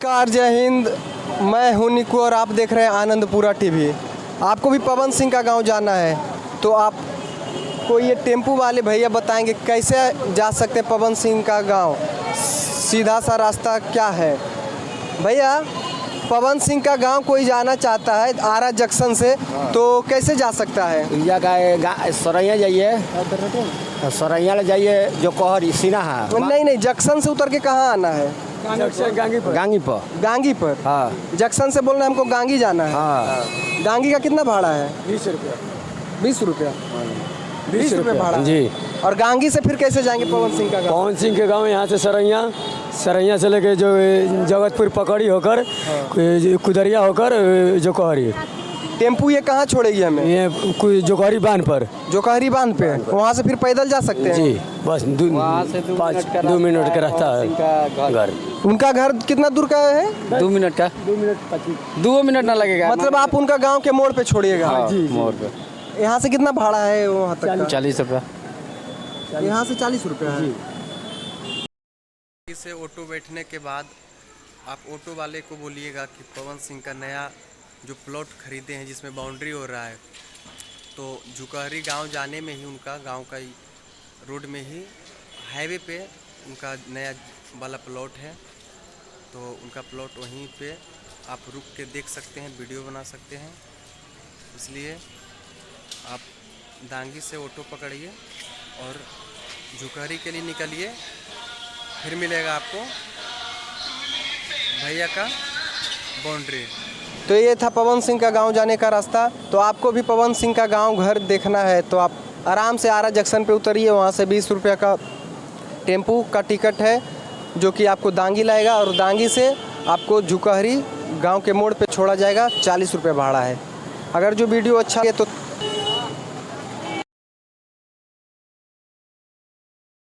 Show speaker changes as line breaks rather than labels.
नमस्कार, जय हिंद। मैं हूं निकू और आप देख रहे हैं आनंदपुरा टीवी। आपको भी पवन सिंह का गांव जाना है तो आप को ये टेम्पू वाले भैया बताएंगे कैसे जा सकते हैं पवन सिंह का गांव। सीधा सा रास्ता क्या है भैया? पवन सिंह का गांव कोई जाना चाहता है आरा जंक्शन से तो कैसे जा सकता है?
सरैया जाइए, सरैया ले जाइए, जो कहरी सीना है।
नहीं, जंक्शन से उतर के कहाँ आना है?
गांगी पर।
गांगी पर?
हाँ।
जंक्शन से बोलना है हमको गांगी जाना है।
हाँ।
गांगी का कितना भाड़ा है?
20 रुपया।
20 रुपया? 20 रुपये भाड़ा
जी।
और गांगी से फिर कैसे जाएंगे पवन सिंह का गाँव?
पवन सिंह के गांव यहाँ से सरैया से लेके जो जगतपुर पकड़ी होकर कुदरिया होकर जो कहरी।
टेम्पू ये कहाँ छोड़ेगी हमें?
ये जोकहरी बांध पर।
जोकहरी बांध पे? वहाँ से फिर पैदल जा सकते हैं?
जी, बस 2 मिनट का रास्ता है घर।
उनका घर कितना दूर का है?
2 मिनट का। 2 मिनट ना लगेगा।
मतलब आप उनका गांव के मोड़ पे छोड़िएगा?
मोड़ पे।
यहाँ से कितना भाड़ा है वहाँ तक का?
40 रुपया।
यहाँ से 40 रुपया है।
से ऑटो बैठने के बाद आप ऑटो वाले को बोलिएगा कि पवन सिंह का नया जो प्लॉट खरीदे हैं जिसमें बाउंड्री हो रहा है, तो जुकहरी गांव जाने में ही उनका गांव का ही रोड में ही हाईवे पे उनका नया वाला प्लॉट है। तो उनका प्लॉट वहीं पे आप रुक के देख सकते हैं, वीडियो बना सकते हैं। इसलिए आप दांगी से ऑटो पकड़िए और जुकहरी के लिए निकलिए, फिर मिलेगा आपको भैया का बाउंड्री।
तो ये था पवन सिंह का गांव जाने का रास्ता। तो आपको भी पवन सिंह का गांव घर देखना है तो आप आराम से आरा जंक्शन पे उतरिए। वहाँ से 20 रुपये का टेम्पू का टिकट है जो कि आपको दांगी लाएगा और दांगी से आपको जुकहरी गांव के मोड़ पे छोड़ा जाएगा। 40 रुपये भाड़ा है। अगर जो वीडियो अच्छा है तो